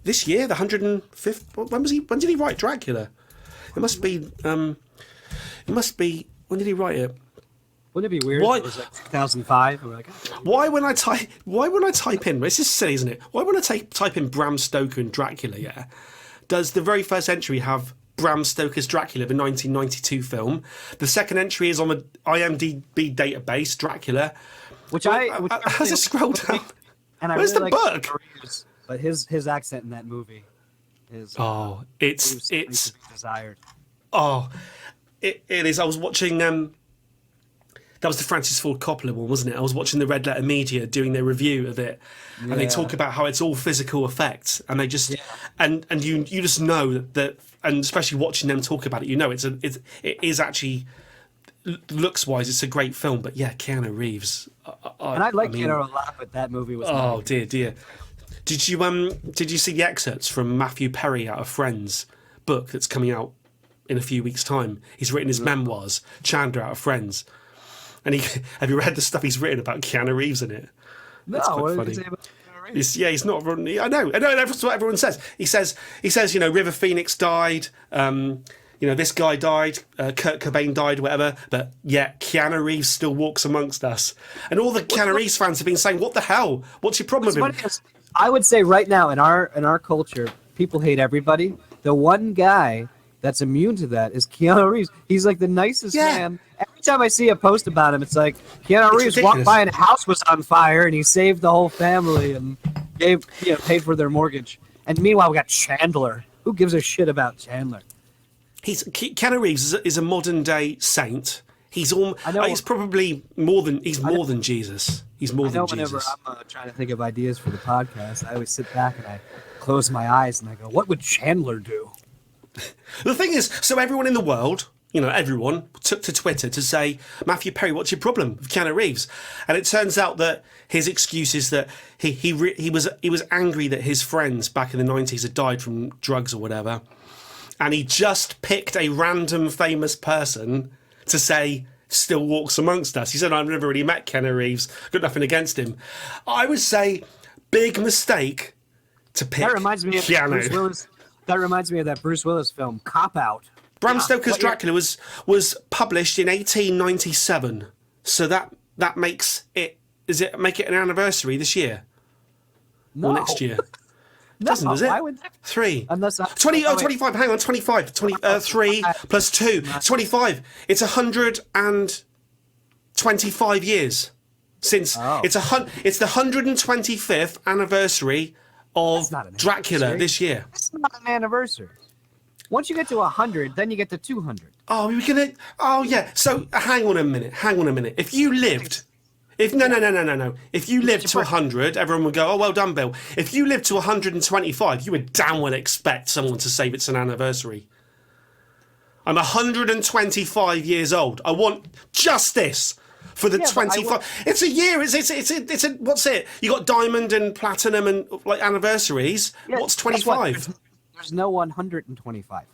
this year, the 105th. When did he write Dracula? It must be when did he write it? Wouldn't it be weird Why- if it was like 2005 and we're like, oh, Why when I type in, this is silly, isn't it? Why when I type in Bram Stoker and Dracula, yeah, does the very first entry have Bram Stoker's Dracula, the 1992 film? The second entry is on the IMDb database, Dracula. which As really I scroll down, and I where's really the like book? Reeves, but his accent in that movie is It's leaves to be desired. It is. I was watching. That was the Francis Ford Coppola one, wasn't it? I was watching the Red Letter Media doing their review of it, and they talk about how it's all physical effects, and they just and you just know that, and especially watching them talk about it, you know it is actually looks wise, it's a great film. But yeah, Keanu Reeves, And I like Keanu a lot, but that movie was. oh dear. Did you see the excerpts from Matthew Perry out of Friends book that's coming out in a few weeks' time? He's written his memoirs, Chandler out of Friends. And have you read the stuff he's written about Keanu Reeves in it? No, It's quite what funny. did he say about Keanu Reeves? He's not. I know. That's what everyone says. He says, River Phoenix died. This guy died. Kurt Cobain died. Whatever. But yet Keanu Reeves still walks amongst us. And all the Keanu Reeves fans have been saying, "What the hell? What's your problem with him?" I would say right now in our culture, people hate everybody. The one guy that's immune to that is Keanu Reeves. He's like the nicest man. Every time I see a post about him, it's like Keanu Reeves walked by and a house was on fire and he saved the whole family and paid for their mortgage. And meanwhile, we got Chandler. Who gives a shit about Chandler? Keanu Reeves is a modern day saint. He's probably more than Jesus. He's more than Jesus. Whenever I'm trying to think of ideas for the podcast, I always sit back and I close my eyes and I go, "What would Chandler do?" The thing is, so everyone in the world, everyone took to Twitter to say, "Matthew Perry, what's your problem with Keanu Reeves?" And it turns out that his excuse is that he was angry that his friends back in the 90s had died from drugs or whatever, and he just picked a random famous person to say still walks amongst us. He said, "I've never really met Keanu Reeves, got nothing against him." I would say big mistake to pick That reminds me of Keanu. Bruce Willis. That reminds me of that Bruce Willis film, Cop Out. Bram Stoker's Dracula was published in 1897, so that makes it. Does it make it an anniversary this year No. or next year? No, Doesn't, does it? why would that? 3. Unless 25. Hang on, 25. 3 plus 2, 25. It's 125 years since it's the 125th anniversary of Dracula this year. It's not an anniversary. Once you get to 100, then you get to 200. Oh, we're gonna. Oh, yeah. So hang on a minute. If you lived, if you lived to 100, everyone would go, "Oh, well done, Bill." If you lived to 125, you would damn well expect someone to say it's an anniversary. I'm 125 years old. I want justice for the 25. It's a year. It's a. What's it? You got diamond and platinum and like anniversaries. Yeah, what's 25? There's no 125.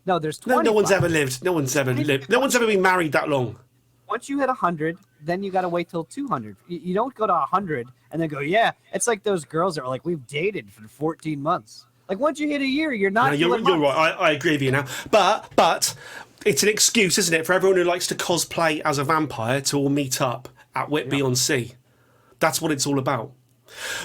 No, there's 25. No one's ever lived. No one's ever lived. No one's ever been married that long. Once you hit 100, then you got to wait till 200. You don't go to 100 and then go, yeah. It's like those girls that are like, we've dated for 14 months. Like once you hit a year, you're not. No, you're right. I agree with you now. But it's an excuse, isn't it, for everyone who likes to cosplay as a vampire to all meet up at Whitby on Sea. That's what it's all about.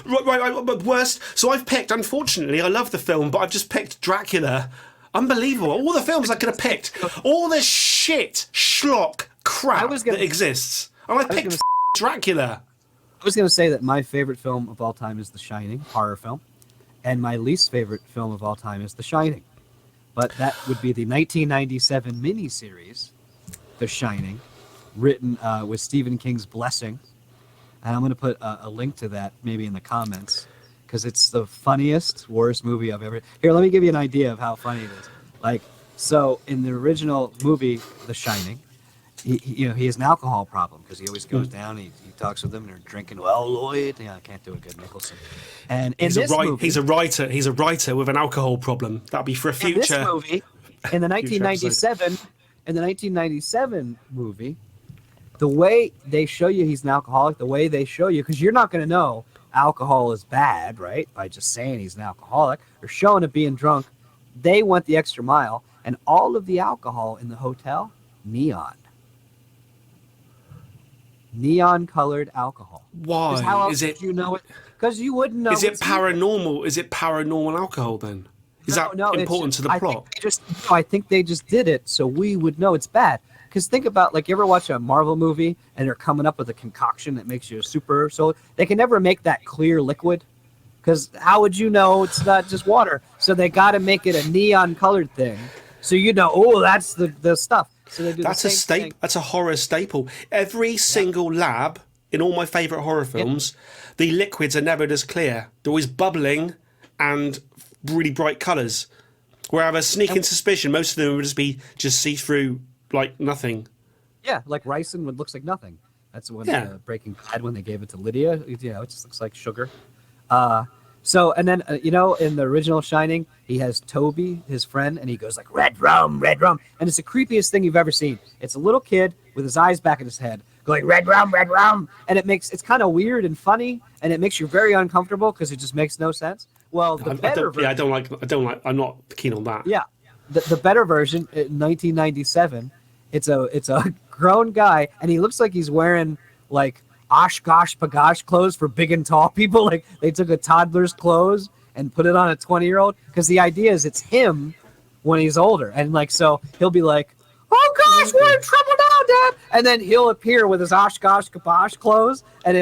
Right. But worst. So I've picked. Unfortunately, I love the film, but I've just picked Dracula. Unbelievable. All the films I could have picked. All the shit, schlock, crap that exists. And I picked Dracula. I was going to say that my favorite film of all time is The Shining, horror film. And my least favorite film of all time is The Shining. But that would be the 1997 miniseries, The Shining, written with Stephen King's blessing. And I'm going to put a link to that maybe in the comments because it's the funniest, worst movie I've ever... Here, let me give you an idea of how funny it is. Like, so in the original movie, The Shining, he has an alcohol problem because he always goes down, he talks with them, and they're drinking, "Well, Lloyd," I can't do a good Nicholson. And he's a writer with an alcohol problem. That'll be for a future. In this movie, in the 1997 movie, the way they show you he's an alcoholic, the way they show you, because you're not going to know alcohol is bad, right? By just saying he's an alcoholic or showing it being drunk, they went the extra mile, and all of the alcohol in the hotel, neon. neon colored alcohol. 'Cause Why? how else Is it would you know it? Because you wouldn't know. is it it's evil. paranormal? Is it paranormal alcohol then? Is that It's important just, to the I plot? think they just, no, I think they just did it so we would know it's bad. Because think about, like, you ever watch a Marvel movie and they're coming up with a concoction that makes you a super soldier? They can never make that clear liquid. Because how would you know it's not just water? So they got to make it a neon colored thing. So you know, oh, that's the stuff. So they do That's the a same staple. thing. That's a horror staple. Every single lab in all my favourite horror films, the liquids are never as clear. They're always bubbling and really bright colours. Where I have a sneaking suspicion most of them would just see through like nothing. Yeah, like ricin would looks like nothing. That's when Yeah. Breaking Bad, when they gave it to Lydia, it just looks like sugar. So, and then, in the original Shining, he has Toby, his friend, and he goes like, red rum, and it's the creepiest thing you've ever seen. It's a little kid with his eyes back in his head going, red rum, and it's kind of weird and funny, and it makes you very uncomfortable because it just makes no sense. Well, the better version... I don't like, I'm not keen on that. Yeah, the better version, in 1997, it's a grown guy, and he looks like he's wearing, like, Oshkosh Bagosh clothes for big and tall people. Like, they took a toddler's clothes and put it on a 20-year-old, because the idea is it's him when he's older, and like, so he'll be like, oh gosh, we're in trouble now, Dad, and then he'll appear with his Oshkosh Bagosh clothes, and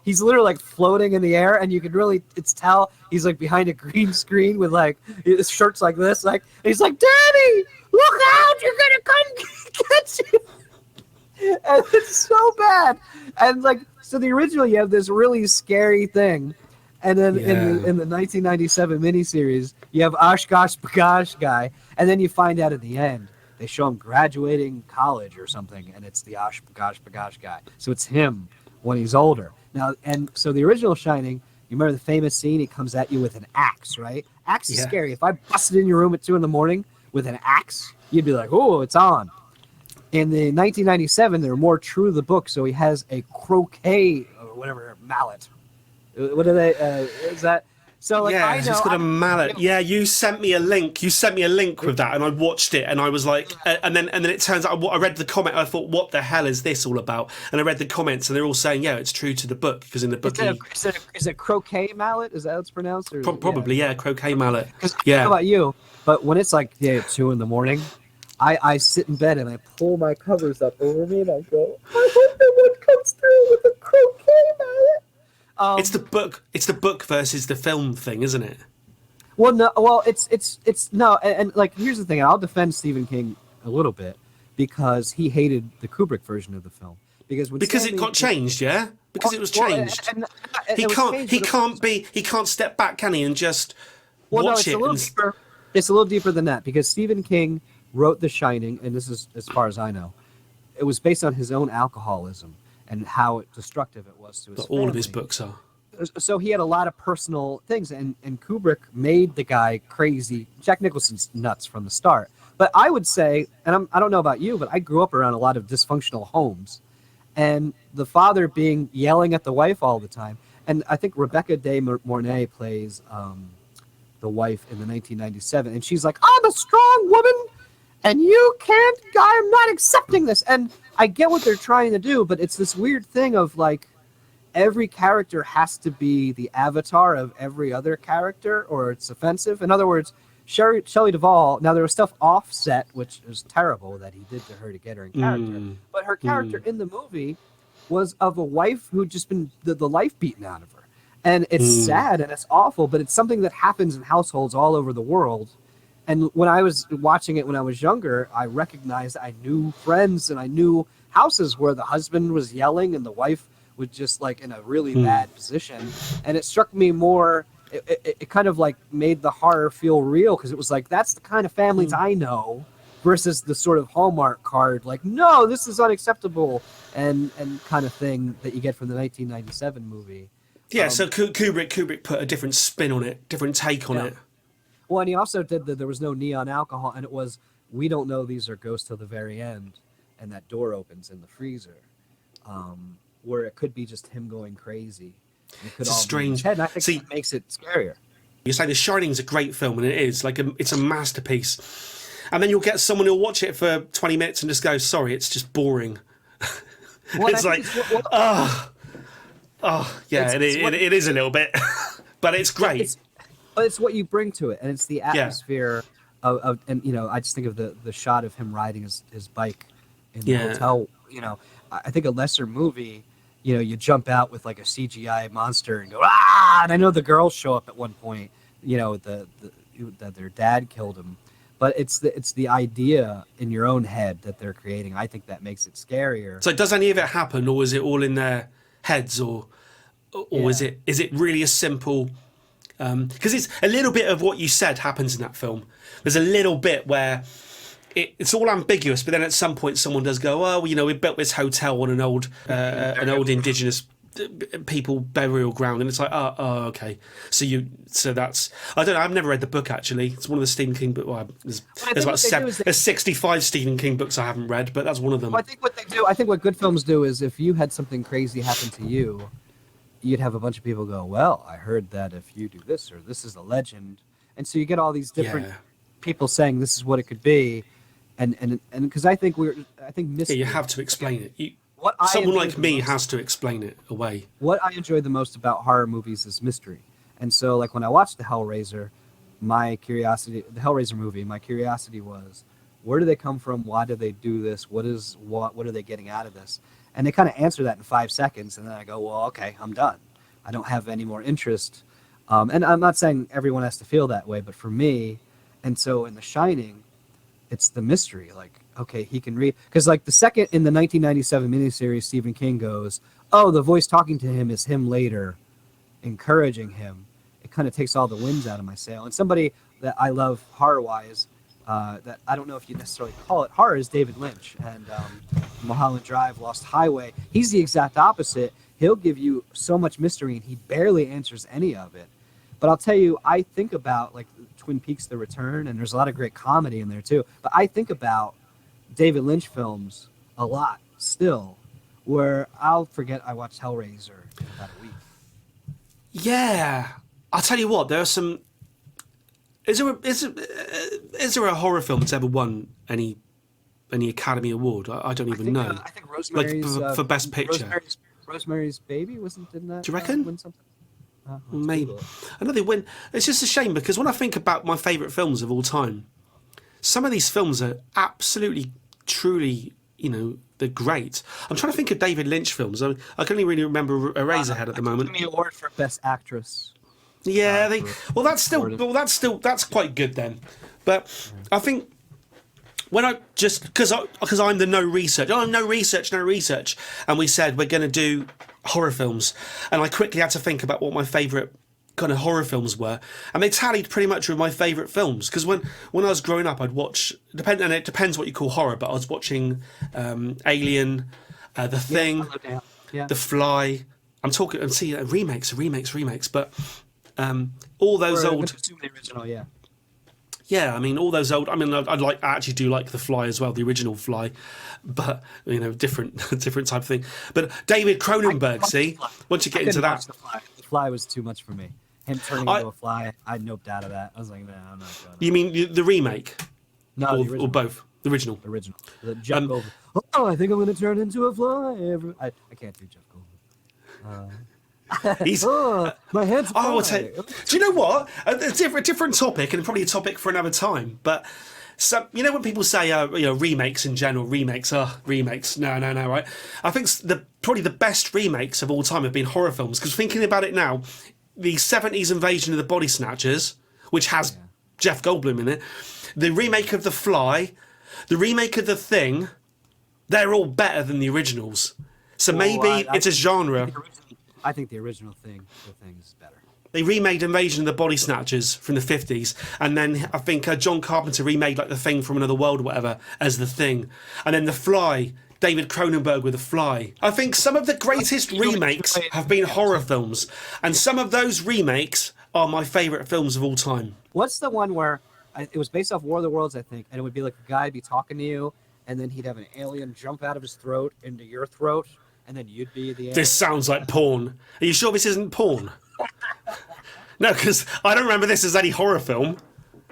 he's literally like floating in the air, and you can really tell he's like behind a green screen with like his shirts like this, like, and he's like, Daddy, look out, you're gonna come get you. And it's so bad. And like, so the original, you have this really scary thing, and then in the 1997 miniseries, you have Oshkosh Bagosh guy, and then you find out at the end they show him graduating college or something, and it's the Oshkosh Bagosh guy. So it's him when he's older. Now, and so the original Shining, you remember the famous scene? He comes at you with an axe, right? Axe is scary. If I busted in your room at 2 a.m. with an axe, you'd be like, oh, it's on. In the 1997, they're more true to the book, so he has a croquet or whatever mallet. What are they? Is that? So like, I know, he's got a mallet. Yeah, you sent me a link. You sent me a link with that, and I watched it, and I was like, and then it turns out I read the comment. I thought, what the hell is this all about? And I read the comments, and they're all saying, yeah, it's true to the book, because in the book, is it croquet mallet? Is that how it's pronounced? Or probably, yeah, croquet mallet. I don't know about you, but when it's like 2 a.m. I sit in bed and I pull my covers up over me and I go, I hope no one comes through with a croquet mallet. It's the book versus the film thing, isn't it? Well, no. Well, it's no. And like, here's the thing. I'll defend Stephen King a little bit because he hated the Kubrick version of the film because it got changed, yeah. Because it was changed. He can't step back, can he, and just watch it. Deeper. It's a little deeper than that because Stephen King wrote The Shining, and this is as far as I know. It was based on his own alcoholism and how destructive it was to his family. All of his books are. So he had a lot of personal things, and Kubrick made the guy crazy. Jack Nicholson's nuts from the start. But I would say, and I don't know about you, but I grew up around a lot of dysfunctional homes, and the father yelling at the wife all the time. And I think Rebecca De Mornay plays the wife in the 1997, and she's like, I'm a strong woman, and you can't, I'm not accepting this. And I get what they're trying to do, but it's this weird thing of like, every character has to be the avatar of every other character, or it's offensive. In other words, Shelley Duvall, now there was stuff offset, which is terrible that he did to her to get her in character, but her character in the movie was of a wife who'd just been the life beaten out of her. And it's sad and it's awful, but it's something that happens in households all over the world. And when I was watching it when I was younger, I recognized I knew friends and I knew houses where the husband was yelling and the wife was just like in a really bad position. And it struck me more, it kind of like made the horror feel real because it was like, that's the kind of families I know versus the sort of Hallmark card, like, no, this is unacceptable and kind of thing that you get from the 1997 movie. Yeah, so Kubrick put a different spin on it, different take on it. Well, and he also did there was no neon alcohol, and it was, we don't know these are ghosts till the very end, and that door opens in the freezer, where it could be just him going crazy. It could it's strange. And I think that makes it scarier. You're saying The Shining's a great film, and it is it's a masterpiece. And then you'll get someone who'll watch it for 20 minutes and just go, sorry, it's just boring. Well, It's like, yeah, it is a little bit, but it's great. But it's what you bring to it, and it's the Yeah. atmosphere of and I just think of the shot of him riding his bike in the Yeah. hotel. I think a lesser movie, you jump out with like a CGI monster and go and I know the girls show up at one point, that their dad killed him, but it's the idea in your own head that they're creating. I think that makes it scarier. So does any of it happen, or is it all in their heads, or is it really a simple? Because it's a little bit of what you said happens in that film. There's a little bit where it's all ambiguous, but then at some point someone does go, "Oh, we built this hotel on an old indigenous people burial ground," and it's like, oh, okay. So that's, I don't know. I've never read the book actually. It's one of the Stephen King books. Well, there's 65 Stephen King books I haven't read, but that's one of them. Well, I think what good films do is if you had something crazy happen to you, you'd have a bunch of people go, "Well, I heard that if you do this, or this is a legend," and so you get all these different people saying this is what it could be, and because I think mystery. You have to explain it. Someone like me has to explain it away. What I enjoy the most about horror movies is mystery, and so like when I watched the Hellraiser movie, my curiosity was, where do they come from? Why do they do this? What are they getting out of this? And they kind of answer that in 5 seconds, and then I go, well, okay, I'm done. I don't have any more interest. And I'm not saying everyone has to feel that way, but for me, and so in The Shining, it's the mystery. Like, okay, he can read. Because like the second in the 1997 miniseries, Stephen King goes, oh, the voice talking to him is him later, encouraging him. It kind of takes all the winds out of my sail. And somebody that I love horror-wise, that I don't know if you necessarily call it horror, is David Lynch. And Mulholland Drive, Lost Highway, he's the exact opposite. He'll give you so much mystery, and he barely answers any of it. But I'll tell you, I think about like Twin Peaks: The Return, and there's a lot of great comedy in there too. But I think about David Lynch films a lot still, where I'll forget I watched Hellraiser in about a week. Yeah, I'll tell you what. There are some. Is there a horror film that's ever won any Academy Award? I don't even know. I think Rosemary's for Best Picture. Rosemary's Baby didn't that? Do you reckon? Win something? Maybe. I know they win. It's just a shame because when I think about my favourite films of all time, some of these films are absolutely, truly, they're great. I'm trying to think of David Lynch films. I can only really remember Eraserhead at the moment. Academy Award for Best Actress. Yeah, that's quite good then. But I think when I just because I'm the no research, and we said we're going to do horror films, and I quickly had to think about what my favourite kind of horror films were, and they tallied pretty much with my favourite films. Because when I was growing up, I'd watch and it depends what you call horror, but I was watching Alien, The Thing, The Fly. I'm talking remakes, but all those old. The original, yeah. Yeah, I mean all those old. I mean, I actually do like The Fly as well, the original Fly, but different type of thing. But David Cronenberg, once you get into that, The Fly was too much for me. Him turning into a fly, I noped out of that. I was like, nah, I'm not going. You mean the remake? No, or both. The original. The original. Jeff Goldblum. Oh, I think I'm going to turn into a fly. I can't do Jeff Goldblum. He's my head's do you know what? A different topic, and probably a topic for another time. But when people say remakes in general, remakes. No, right? I think probably the best remakes of all time have been horror films. Because thinking about it now, the 70s Invasion of the Body Snatchers, which has Jeff Goldblum in it, the remake of The Fly, the remake of The Thing, they're all better than the originals. So maybe it's a genre. I think the original thing, is better. They remade Invasion of the Body Snatchers from the 50s, and then I think John Carpenter remade like The Thing from Another World or whatever as The Thing. And then The Fly, David Cronenberg with The Fly. I think some of the greatest remakes have been horror films, and some of those remakes are my favourite films of all time. What's the one where it was based off War of the Worlds, I think, and it would be like a guy be talking to you, and then he'd have an alien jump out of his throat into your throat, and then you'd be the alien? This sounds like porn. Are you sure this isn't porn? No, because I don't remember this as any horror film.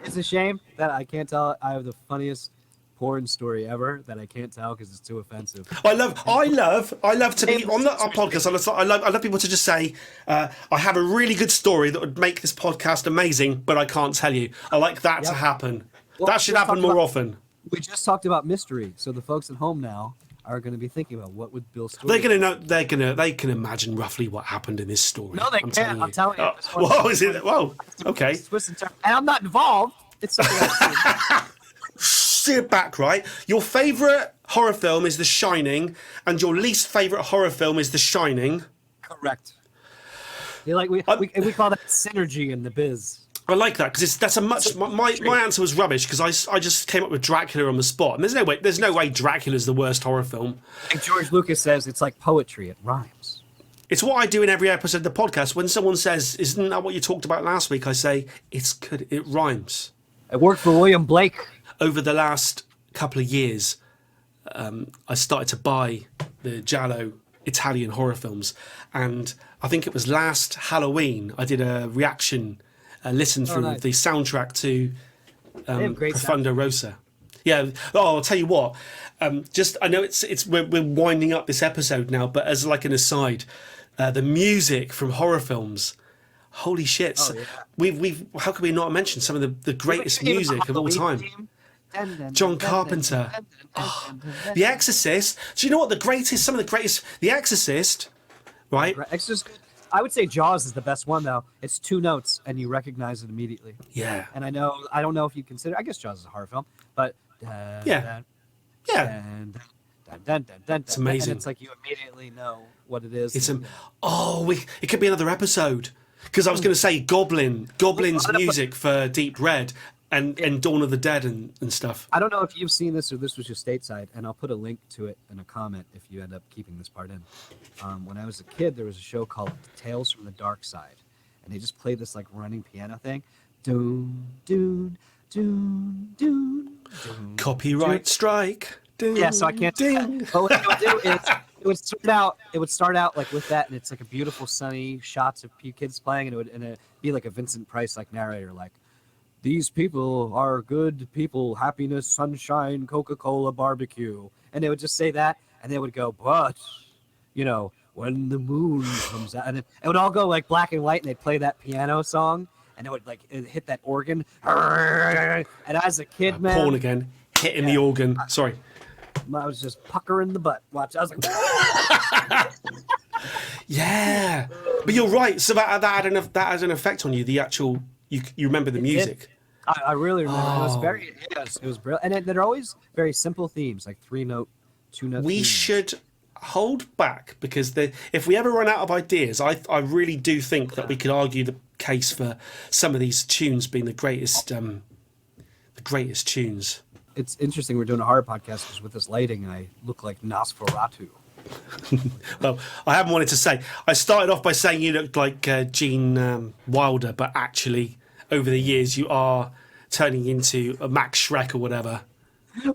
It's a shame that I can't tell. I have the funniest porn story ever that I can't tell because it's too offensive. I love to be on the our podcast. I love people to just say, I have a really good story that would make this podcast amazing, but I can't tell you. I like that to happen. Well, That should happen more often. We just talked about mystery, so the folks at home now are going to be thinking about what would Bill's story. They're gonna know. They can imagine roughly what happened in this story. No, they can't. I'm telling you. Whoa, is it? Whoa. Okay. And I'm not involved. It's something else. Sit back, right? Your favourite horror film is The Shining, and your least favourite horror film is The Shining. Correct. We call that synergy in the biz. I like that because that's a much. My answer was rubbish because I just came up with Dracula on the spot, and there's no way Dracula's the worst horror film. Like George Lucas says, it's like poetry. It rhymes. It's what I do in every episode of the podcast. When someone says, "Isn't that what you talked about last week?" I say, "It's good. It rhymes." It worked for William Blake. Over the last couple of years, I started to buy the Giallo Italian horror films, and I think it was last Halloween I did a reaction. Listen through the soundtrack to Profondo Rosa. Yeah. Oh, I'll tell you what. I know we're winding up this episode now, but as like an aside, the music from horror films, holy shit! Oh, yeah. We've how could we not mention some of the greatest music of all time? John Carpenter. The Exorcist. Do you know what some of the greatest? The Exorcist, right? Exorcist. I would say Jaws is the best one, though. It's 2 notes, and you recognize it immediately. Yeah. And I don't know if you consider. I guess Jaws is a horror film, but yeah. It's amazing. And it's like you immediately know what it is. It could be another episode because I was going to say Goblin's music for Deep Red and Dawn of the Dead and stuff. I don't know if you've seen this or this was your stateside, and I'll put a link to it in a comment if you end up keeping this part in. When I was a kid, there was a show called Tales from the Dark Side, and they just played this like running piano thing. Doon, doon, doon, doon, doon. Copyright strike. Doon, yeah, so I can't do that. But what it would do is it would start out like with that, and it's like a beautiful sunny shots of kids playing, and it'd be like a Vincent Price like narrator, like, these people are good people, happiness, sunshine, Coca-Cola, barbecue. And they would just say that, and they would go, but, when the moon comes out. And it would all go like black and white, and they'd play that piano song, and it'd hit that organ. And as a kid, man. Porn again, hitting the organ. Sorry. I was just puckering the butt. Watch. I was like, yeah. But you're right. So that had an effect on you, the actual. You remember the music. I really remember. It was brilliant. And they're always very simple themes, like 3-note, 2-note We themes. should hold back because if we ever run out of ideas, I really do think that we could argue the case for some of these tunes being the greatest tunes. It's interesting we're doing a horror podcast because with this lighting, I look like Nosferatu. Well, I haven't wanted to say. I started off by saying you looked like Gene Wilder, but actually, over the years, you are turning into a Max Schreck or whatever.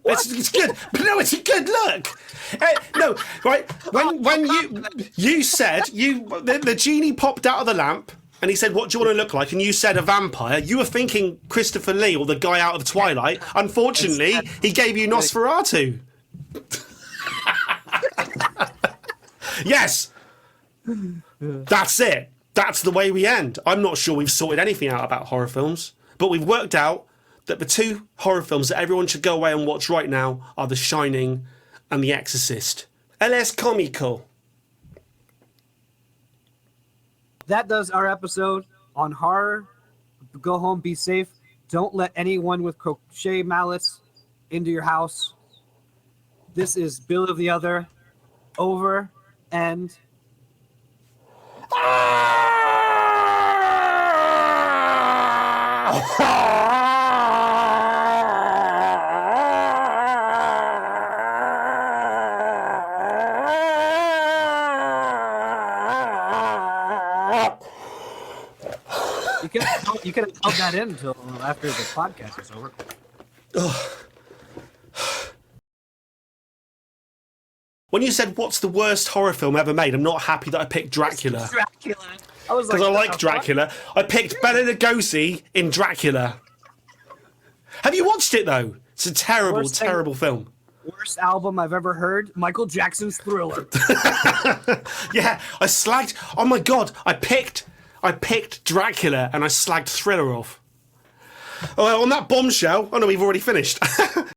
It's good. No, it's a good look. No, right? When you said the genie popped out of the lamp and he said, "What do you want to look like?" and you said a vampire. You were thinking Christopher Lee or the guy out of Twilight. Unfortunately, he gave you Nosferatu. Yes, that's it. That's the way we end. I'm not sure we've sorted anything out about horror films, but we've worked out that the 2 horror films that everyone should go away and watch right now are The Shining and The Exorcist. El es cómico. That does our episode on horror. Go home, be safe. Don't let anyone with crochet mallets into your house. This is Bill of the Other. Over and... You could have held that in until after the podcast is over. When you said, what's the worst horror film ever made, I'm not happy that I picked Dracula. I was Because I like Dracula. I picked Bela Lugosi in Dracula. Have you watched it, though? It's a terrible, Worst thing- terrible film. Worst album I've ever heard, Michael Jackson's Thriller. Yeah, I slagged. Oh my god, I picked Dracula and I slagged Thriller off. Oh, on that bombshell. Oh no, we've already finished.